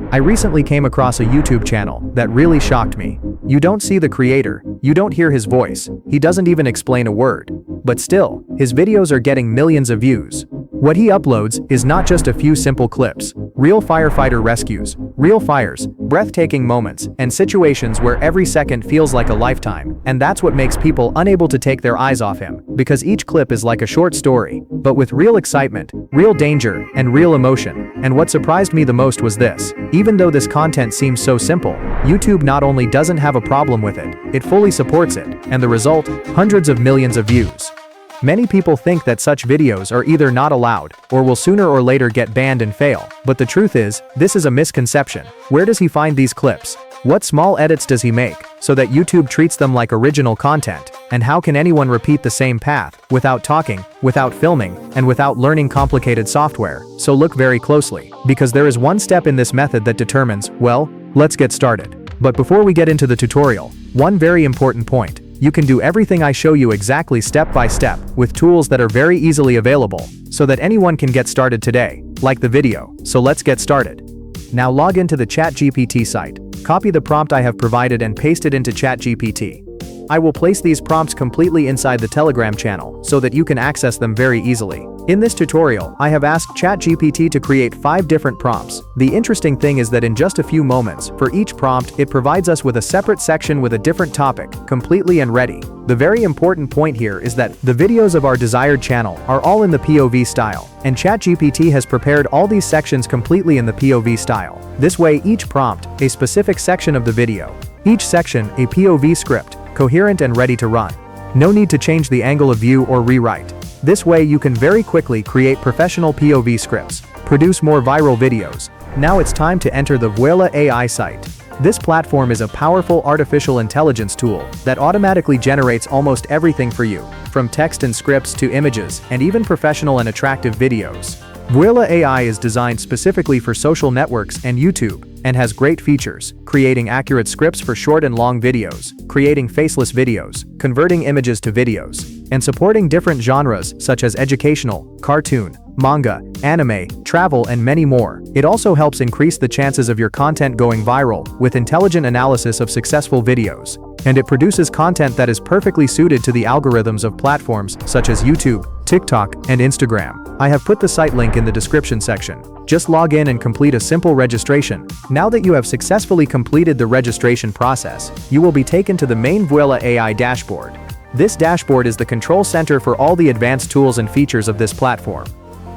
I recently came across a YouTube channel that really shocked me. You don't see the creator, you don't hear his voice, he doesn't even explain a word. But still, his videos are getting millions of views. What he uploads is not just a few simple clips, real firefighter rescues, real fires, breathtaking moments, and situations where every second feels like a lifetime, and that's what makes people unable to take their eyes off him, because each clip is like a short story, but with real excitement, real danger, and real emotion. And what surprised me the most was this: even though this content seems so simple, YouTube not only doesn't have a problem with it, it fully supports it, and the result, hundreds of millions of views. Many people think that such videos are either not allowed, or will sooner or later get banned and fail, but the truth is, this is a misconception. Where does he find these clips? What small edits does he make, so that YouTube treats them like original content? And how can anyone repeat the same path, without talking, without filming, and without learning complicated software? So look very closely, because there is one step in this method that determines, well, let's get started. But before we get into the tutorial, one very important point. You can do everything I show you exactly step by step, with tools that are very easily available, so that anyone can get started today. Like the video, so let's get started. Now log into the ChatGPT site, copy the prompt I have provided and paste it into ChatGPT. I will place these prompts completely inside the Telegram channel, so that you can access them very easily. In this tutorial, I have asked ChatGPT to create 5 different prompts. The interesting thing is that in just a few moments, for each prompt, it provides us with a separate section with a different topic, completely and ready. The very important point here is that the videos of our desired channel are all in the POV style, and ChatGPT has prepared all these sections completely in the POV style. This way, each prompt, a specific section of the video. Each section, a POV script, coherent and ready to run. No need to change the angle of view or rewrite. This way you can very quickly create professional POV scripts, produce more viral videos. Now it's time to enter the Vuela AI site. This platform is a powerful artificial intelligence tool that automatically generates almost everything for you, from text and scripts to images, and even professional and attractive videos. Vuela AI is designed specifically for social networks and YouTube, and has great features, creating accurate scripts for short and long videos, creating faceless videos, converting images to videos, and supporting different genres such as educational, cartoon, manga, anime, travel, and many more. It also helps increase the chances of your content going viral with intelligent analysis of successful videos. And it produces content that is perfectly suited to the algorithms of platforms such as YouTube, TikTok, and Instagram. I have put the site link in the description section. Just log in and complete a simple registration. Now that you have successfully completed the registration process, you will be taken to the main Vuela AI dashboard. This dashboard is the control center for all the advanced tools and features of this platform.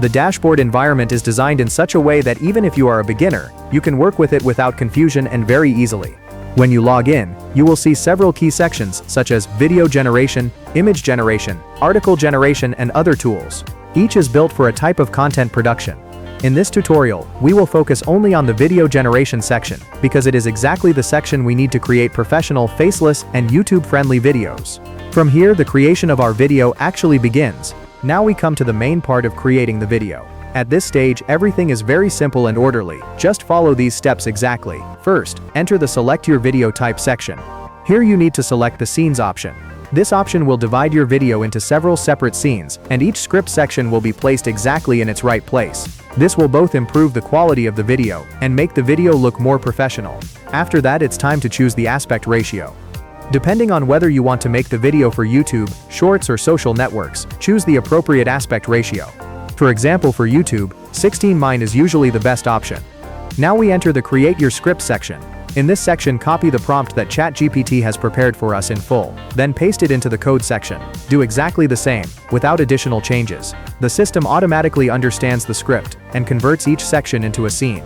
The dashboard environment is designed in such a way that even if you are a beginner, you can work with it without confusion and very easily. When you log in, you will see several key sections such as video generation, image generation, article generation, and other tools. Each is built for a type of content production. In this tutorial, we will focus only on the video generation section, because it is exactly the section we need to create professional, faceless, and YouTube-friendly videos. From here, the creation of our video actually begins. Now we come to the main part of creating the video. At this stage, everything is very simple and orderly. Just follow these steps exactly. First, enter the Select Your Video Type section. Here you need to select the Scenes option. This option will divide your video into several separate scenes, and each script section will be placed exactly in its right place. This will both improve the quality of the video and make the video look more professional. After that, it's time to choose the aspect ratio. Depending on whether you want to make the video for YouTube, Shorts, or social networks, choose the appropriate aspect ratio. For example, for YouTube, 16:9 is usually the best option. Now we enter the Create Your Script section. In this section, copy the prompt that ChatGPT has prepared for us in full, then paste it into the code section. Do exactly the same, without additional changes. The system automatically understands the script and converts each section into a scene.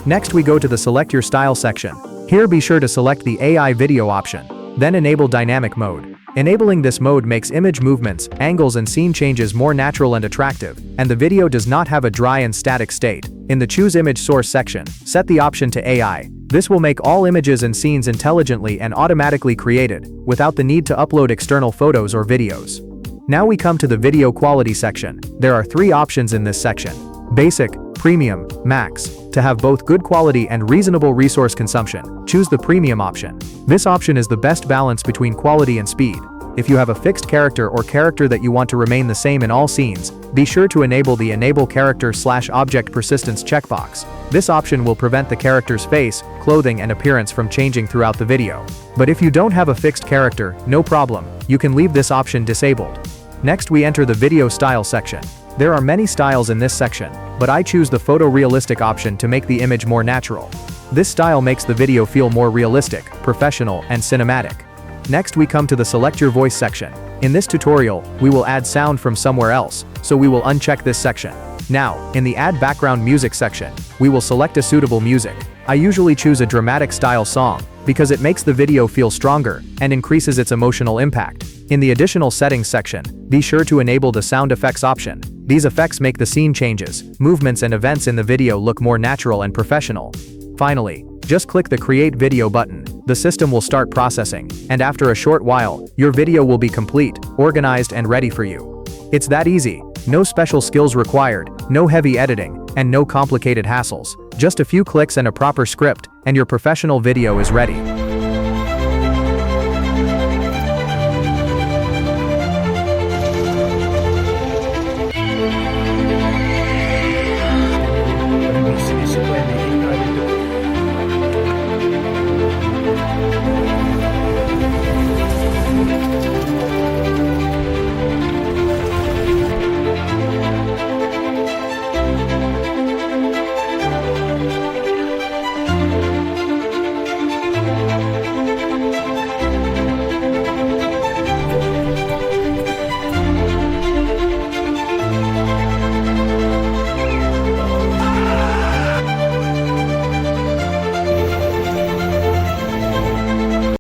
Next, we go to the Select Your Style section. Here, be sure to select the AI video option. Then enable dynamic mode. Enabling this mode makes image movements, angles, and scene changes more natural and attractive, and the video does not have a dry and static state. In the Choose Image Source section, set the option to AI. This will make all images and scenes intelligently and automatically created, without the need to upload external photos or videos. Now we come to the Video Quality section. There are 3 options in this section: Basic, Premium, Max. To have both good quality and reasonable resource consumption, choose the Premium option. This option is the best balance between quality and speed. If you have a fixed character or character that you want to remain the same in all scenes, be sure to enable the Enable Character/Object Persistence checkbox. This option will prevent the character's face, clothing and appearance from changing throughout the video. But if you don't have a fixed character, no problem, you can leave this option disabled. Next we enter the video style section. There are many styles in this section, but I choose the photorealistic option to make the image more natural. This style makes the video feel more realistic, professional, and cinematic. Next we come to the Select Your Voice section. In this tutorial, we will add sound from somewhere else, so we will uncheck this section. Now, in the Add Background Music section, we will select a suitable music. I usually choose a dramatic style song, because it makes the video feel stronger, and increases its emotional impact. In the Additional Settings section, be sure to enable the Sound Effects option. These effects make the scene changes, movements and events in the video look more natural and professional. Finally, just click the Create Video button. The system will start processing, and after a short while, your video will be complete, organized and ready for you. It's that easy. No special skills required, no heavy editing, and no complicated hassles. Just a few clicks and a proper script, and your professional video is ready.